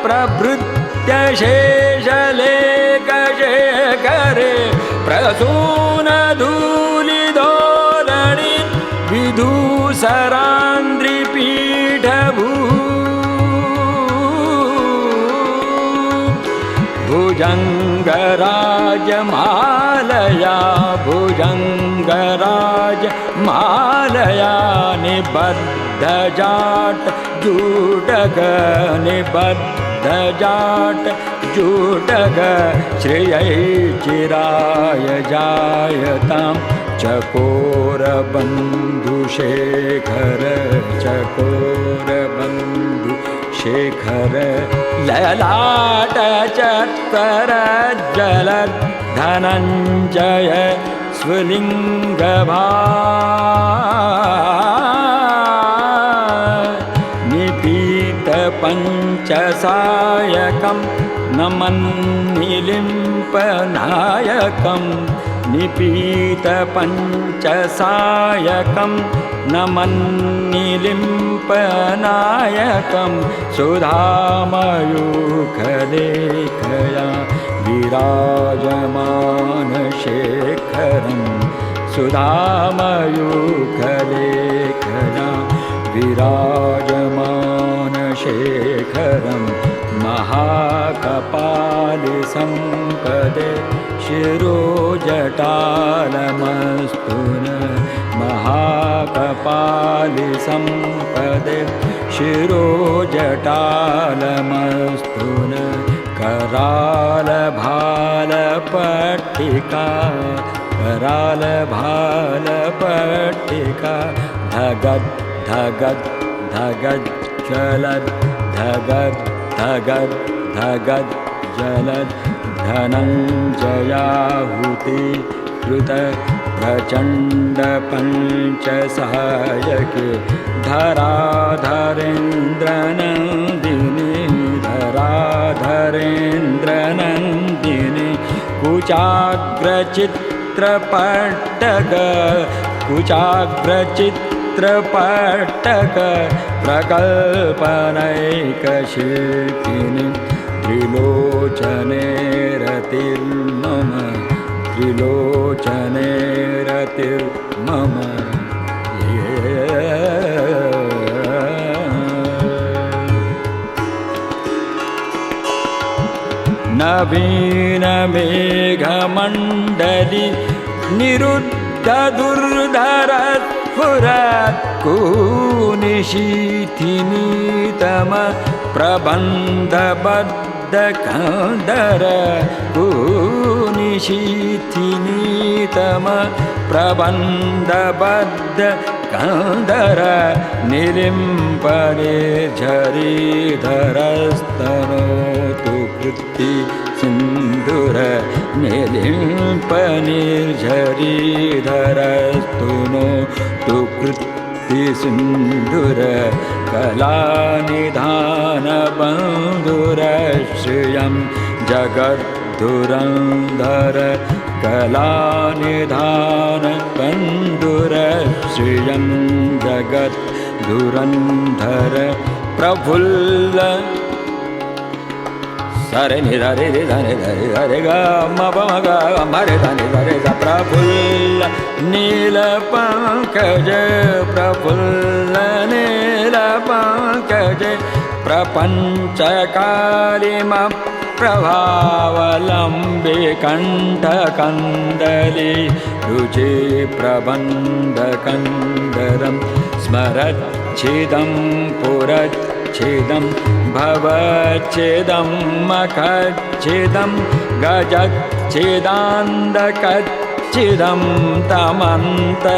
प्रभृत्य शेषलेखशेखरे, प्रसूनधूलिधोरणि विधूसरान्द्रिपीठभू, भुजङ्गराजमालया भुजङ्गराज मालया निबद्धजाट जूटग निबद्धजाट जूटग श्रियै चिराय जायतां चकोरबन्धुशेखर चकोरबन्धुशेखर ललाट चत्वर जलधनञ्जय स्वलिङ्गभा निपीत पञ्चसायकं नमन्निलिम्पनायकं निपीत पञ्चसायकं नमन्निलिम्पनायकं सुधामयूखलेखया विराजमानशेखरं सुधामयूखलेखया विराजमानशेखरं महाकपालिसम्पदे शिरोजटालमस्तु न महाकपालिसम्पदे शिरोजटालमस्तु न करालभालपट्टिका करालभालपट्टिका धगद् धगद् धगद् जलद् धगद् धगद् धगद् जलद् धनञ्जयाहुति कृत प्रचण्ड पञ्चसायके धराधरेन्द्रनन्दिनी धराधरेन्द्रनन्दिनी कुचाग्रचित्रपट्टग कुचाग्रचित्रपट्टग प्रकल्पनैकशिल्पिनी त्रिलोचने रतिर्मम त्रिलोचने रतिर्मम नवीन मेघमण्डली निरुद्ध दुर्धर स्फुरत् कुनिशीथिनीतम प्रबन्धबद्ध कान्दर कुनिशीथिनीतम प्रबन्धबद्ध कान्दर निलिम्पनिर्झरीधरस्तनोतु कृत्ति सिन्दूर निलिम्पनिर्झरीधरस्तुनोतु कृत्ति सिन्दूर कलानिधानबन्धुरश्रियं जगद्धुरन्धर कलानिधानबन्धुरश्रियं जगद्धुरन्धर प्रफुल्ल सरे नि रे रे धरे धरे हरे ग म प म ग म रे धनि धरे ग प्रफुल्ल नीलपङ्कज प्रफुल्ल नीलपङ्कज प्रपञ्चकालिम प्रभावलम्बे कण्ठकन्दली रुचि प्रबन्धकन्दरं स्मरच्छिदं पुरच्छिदं भवच्छिदं मखच्छिदं गजच्छिदान्धकच्छिदं तमन्तकच्छिदं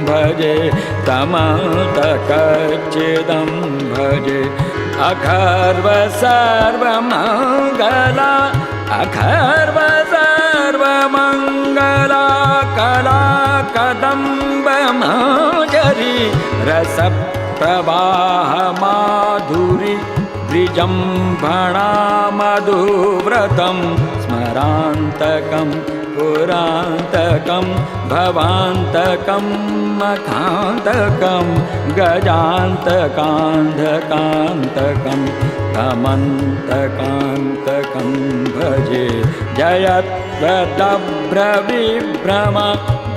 भजे तमन्तकच्छिदं भजे अखर्व सर्वमङ्गला अखर्व सर्वमङ्गला कला कदम्ब माजरी रस प्रवाह माधुरी विजृम्भणा मधुव्रतं स्मरान्तकं पुरान्तकं भवान्तकं मखान्तकं गजान्तकान्धकान्तकं तमन्तकान्तकं भजे जयत्वतभ्रविभ्रम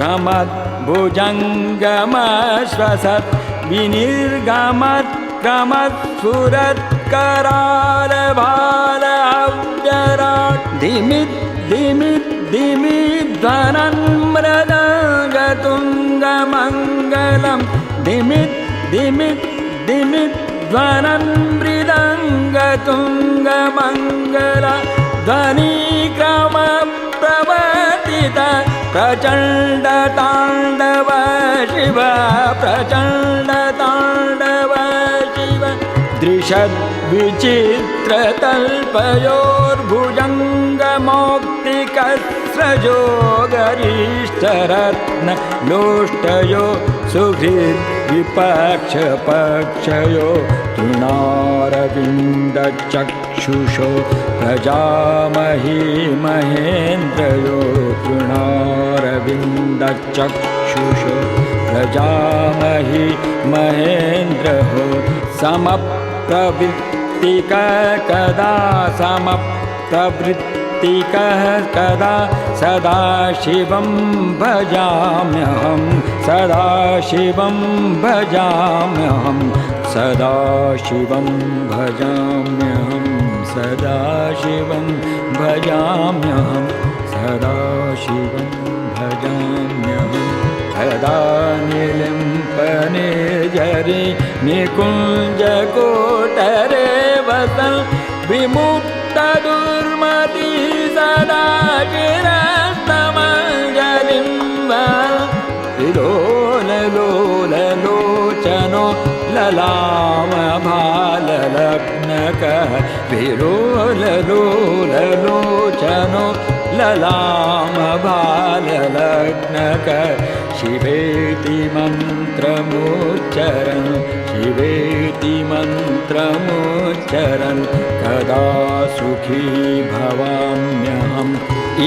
भ्रमद्भुजङ्गमश्वसत् विनिर्गमत् क्रमत्फुरत्करालभालव्यराट् धिमित् धिमित् धिमिध्वनन् मृदङ्गतुं दिमित् दिमित् ध्वनन् मृदङ्गतुङ्गमङ्गल ध्वनिक्रमप्रवर्तित प्रचण्डताण्डव शिव प्रचण्डताण्डव शिव दृशद्विचित्रतल्पयोर्भुजङ्गमौक्तिकस्रजो गरिष्ठरत्न लोष्टयो सुहृद् विपक्षपक्षयो तृणारविन्दचक्षुषो प्रजामहि महेन्द्रयो तृणारविन्दचक्षुषो प्रजामहि महेन्द्रहो समप्रवृत्तिकः कदा समप्रवृत्तिकः कदा सदाशिवं भजाम्यहं सदाशिवं भजाम्यहं सदाशिवं भजाम्यहं सदाशिवं भजाम्यहं सदाशिवं भजाम्यहं सदा निलिम्पने जरि निकुञ्जकोटरे वसन् विमुक्तदुर्मति सदा चिरस्तमञ्जलिं विलोललोललोचनो ललामभाललग्नकः विलोललोललोचनो ललामभाललग्नकः शिवेति मन्त्रमुच्चरन् शिवेति मन्त्रमुच्चरन् कदा सुखी भवाम्यहम्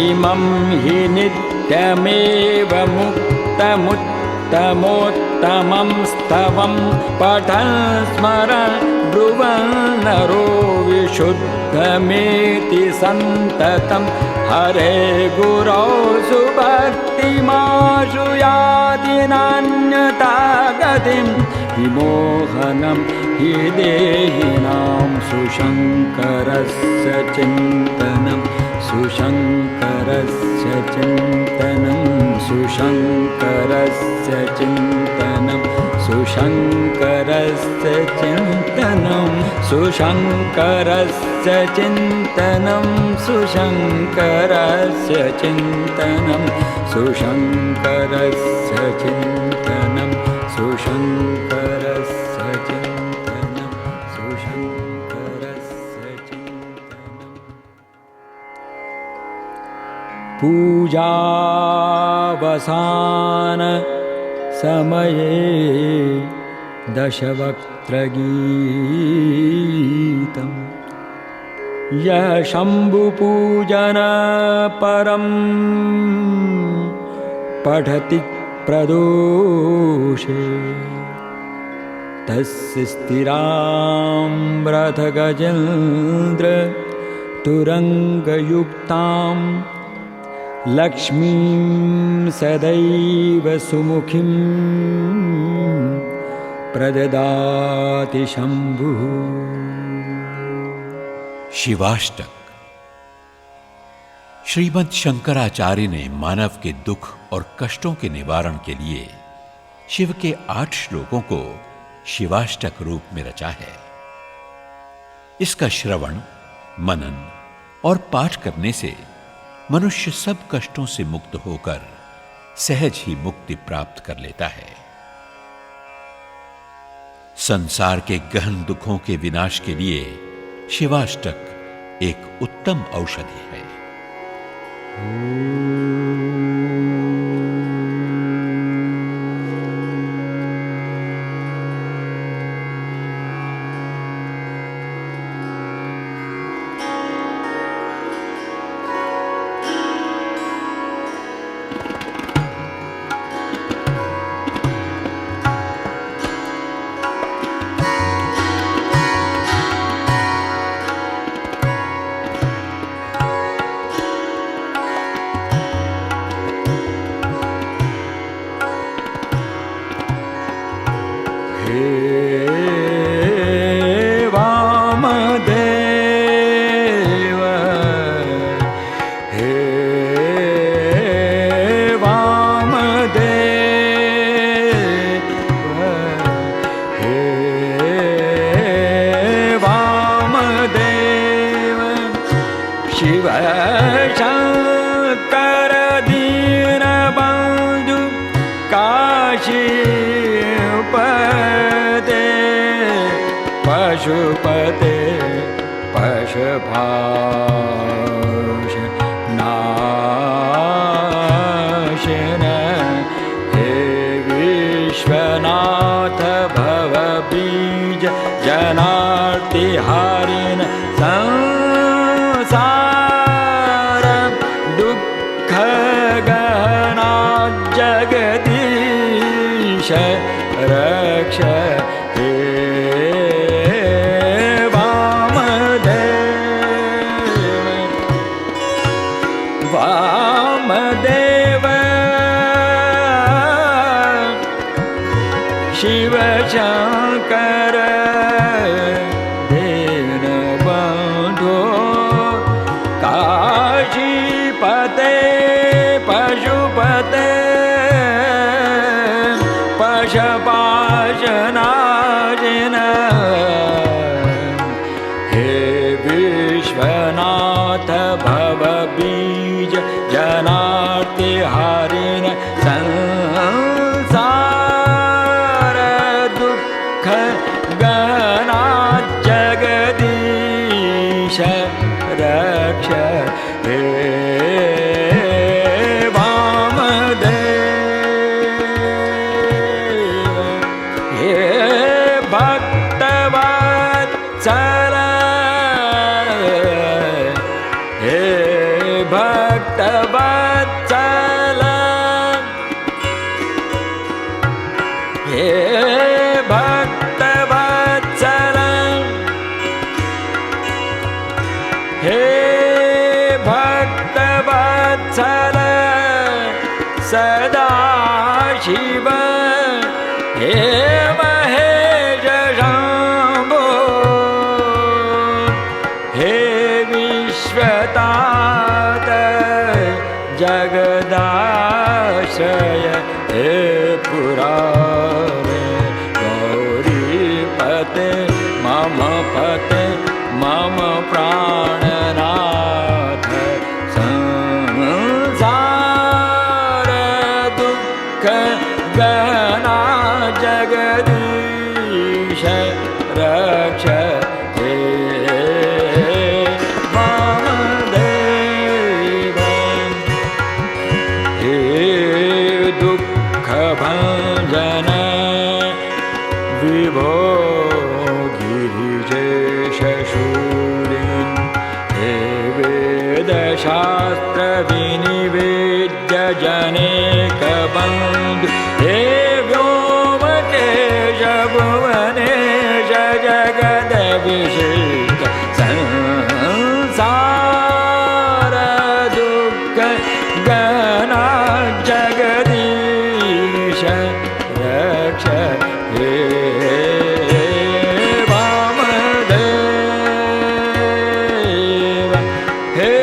इमं हि नित्यमेव मुक्तमुत्तमोत्तमं स्तवं पठन् स्मरन् ब्रुवन् नरो विशुद्धमेति सन्ततं हरे गुरौ सुभक्तिमाशु याति नान्यथा गतिं विमोहनं हि देहिनां सुशङ्करस्य चिन्तनं सुशङ्करस्य चिन्तनं सुशङ्करस्य चिन्तनं सुशङ्करस्य चिन्तनं सुशङ्करस्य चिन्तनं सुशङ्करस्य चिन्तनं सुशङ्करस्य चिन्तनं सुशङ्करस्य चिन्तनं सुशङ्करस्य चिन्तनं पूजावसान समये दशवक्त्रगीतम् यः शम्भुपूजन परं पठति प्रदोषे तस्य स्थिराम्रथगजेन्द्र तुरङ्गयुक्तां लक्ष्मीं सदैव सुमुखीं प्रददाति शंभुः। शिवाष्टक। श्रीमद् शंकराचार्य ने मानव के दुख और कष्टों के निवारण के लिए शिव के 8 श्लोकों को शिवाष्टक रूप में रचा है। इसका श्रवण, मनन और पाठ करने से मनुष्य सब कष्टों से मुक्त होकर सहज ही मुक्ति प्राप्त कर लेता है। संसार के गहन दुखों के विनाश के लिए शिवाष्टक एक उत्तम औषधि है। शिव शंकर दीनबंधु काशीपते पशुपते पशुभाष नाशन हे विश्वनाथ भवबीज जनार्तिहारिण संसार दुःख गहना जगदीश रक्ष हे वामदेव शिव शंकर दीनबंधो काशीपते पशुपते पशुपाशनाशिन हे विश्वनाथ भवबीज जनार्तिहारिण संसार दुःख गहना जगदीश रक्ष हे वामदेव हे भक्तवत्सल हे भक्तवत्सल हे भक्तवत्सल हे भक्तवत्सल सदा शिव हे महेश शंभो हे विश्वतात जगदाश्रय हे पुराणे गौरीपते मम पते मम प्राणनाथ संसार दुःख गहना जगदीश रक्ष हे वामदेव हे दुःख भंजन विभो गिरिजेश शूरिन् हे वेदशास्त्र विनिवेद्य जनेकबन्धु हे व्योमकेश भुवनेश जगदभिषेक संसार दुःख गहना जगदीश रक्ष हे वामदेव हे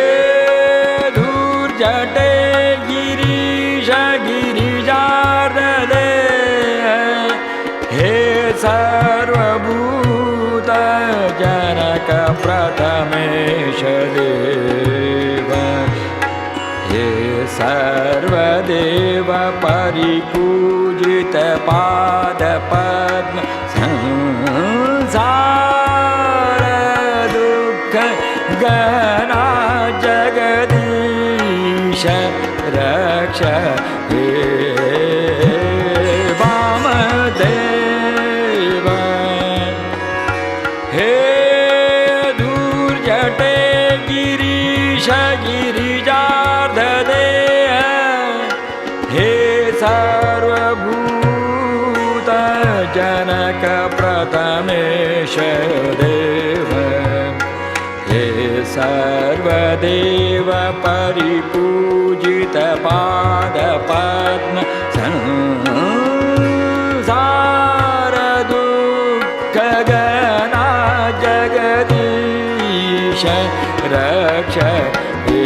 धूर्जटे गिरीश गिरिजार्दे हे सर्वभूत जनक प्रथमेश देव हे सर्वदेव परिपूजित पाद पद्म संसार दुःख गहना जगदीश रक्ष हे वामदेव हे धूर्जटे गिरीश गिरिजार्दे हे सर्वभूत जनक प्रथमेश देव हे सर्वदेव परिपूजित पाद पद्म संसार दुःख गहना जगदीश रक्ष हे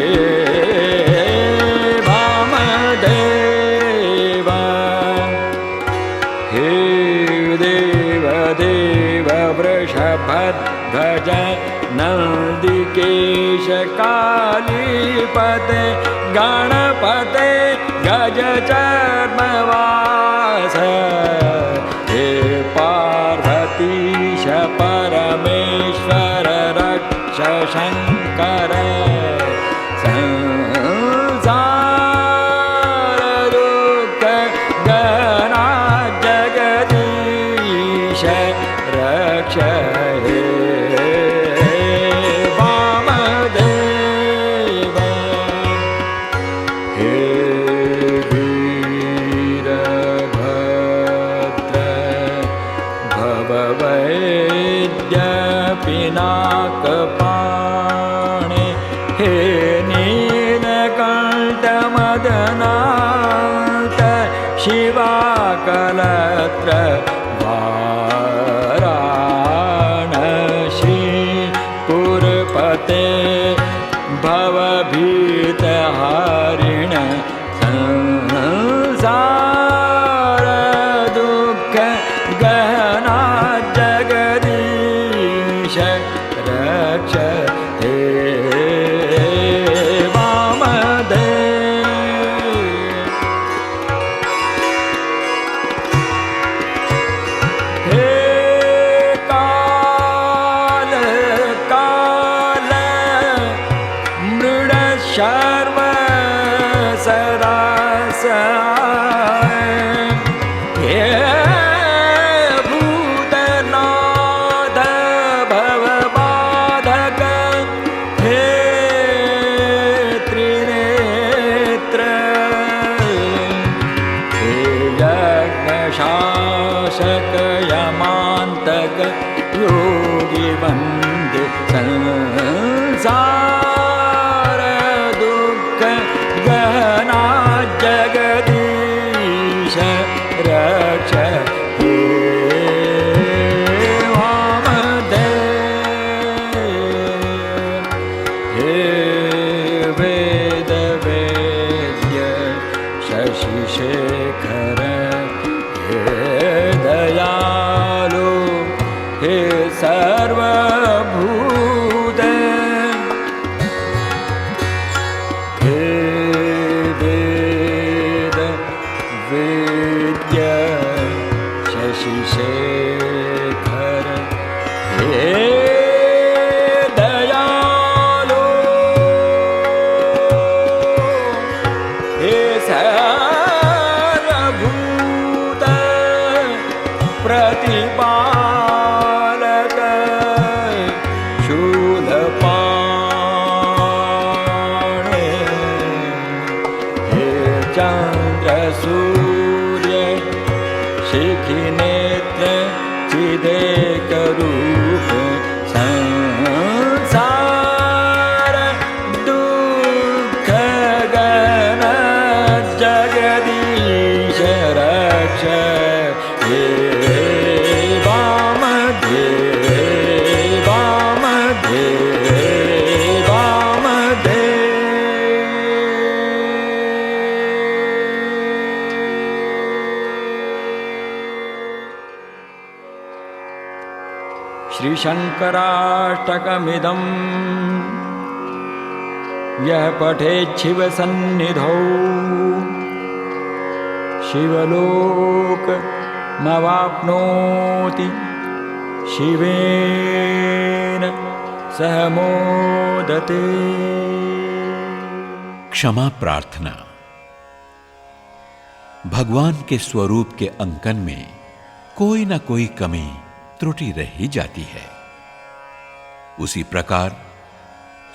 वामदेव हे देव देव वृषभध्वज नंद नन्दिकेश कालीपते गणपते गजचर्मवास हे पार्वतीश परमेश्वर रक्ष शङ्कर संसार दुःख गहना जगदीश रक्ष हे वामदेव हे वीरभद्र भववैद्य पिनाकपाणे हे नीलकण्ठ मदनाथ शिवाकलत्र वाराणसी पुरपते भवभीतहारिण संसार दुःख गहना जगदीश रक्ष हे वामदेव हे काल काल मृड शर्व सरासहाय हे भूतनाथ भवबाधक हे त्रिनेत्र हे यज्ञशासक यमान्तक योगी वन्दे संसार दुःख गहना जगदीश रक्ष हे वामदेव हे वेदवेद्य शशिशेखर हे दयालु हे सर्वभूत हे वेद वेद्य शशिशेखर हे दयालु हे सर्वभूत प्रतिपालक शूलपाणे हे चन्द्र सूर्य शिखिनेत्र चिदेकरूप संसार दुःख गहन जगदीश रक्ष हे वामदेव वामदेव वामदेव श्रीशङ्कराष्टकमिदं यः पठेत् शिवसन्निधौ शिवलोकमवाप्नोति शिवेन सह मोदते। क्षमा प्रार्थना। भगवान के स्वरूप के अंकन में कोई न कोई कमी त्रुटि रह ही जाती है। उसी प्रकार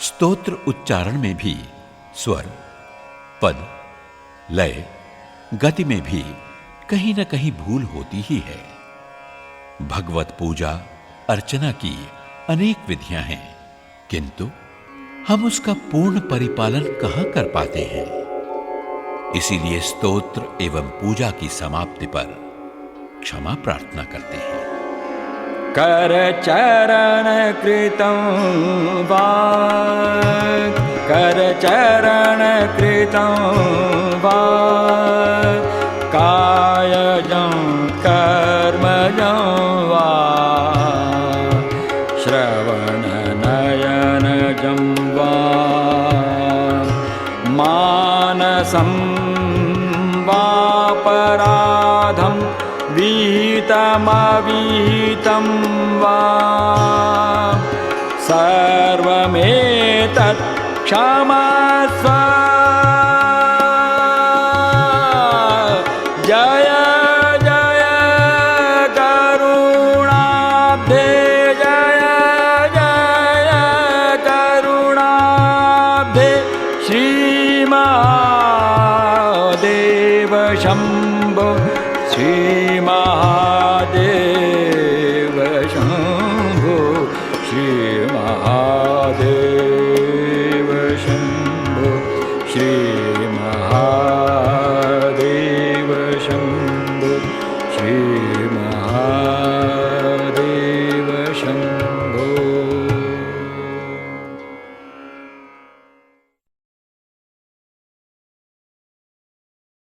स्तोत्र उच्चारण में भी स्वर, पद, लय, गति में भी कहीं न कहीं भूल होती ही है। भगवत पूजा अर्चना की अनेक विधियां हैं, किंतु हम उसका पूर्ण परिपालन कहां कर पाते हैं। इसीलिए स्तोत्र एवं पूजा की समाप्ति पर क्षमा प्रार्थना करते हैं। कर चरण कृतं वा, कर चरण कृतं वा, कायजं कर्मजं वा, श्रवण नयन सहजं वा मानसं वापराधं विहितमविहितं वा सर्वमेतत् क्षमस्व जय जय करुणाब्धे जय जय करुणाब्धे श्रीमहादेव शम्भो श्रीमहादेव शम्भो श्रीमहादेव शम्भो श्रीमहादेव शम्भो श्री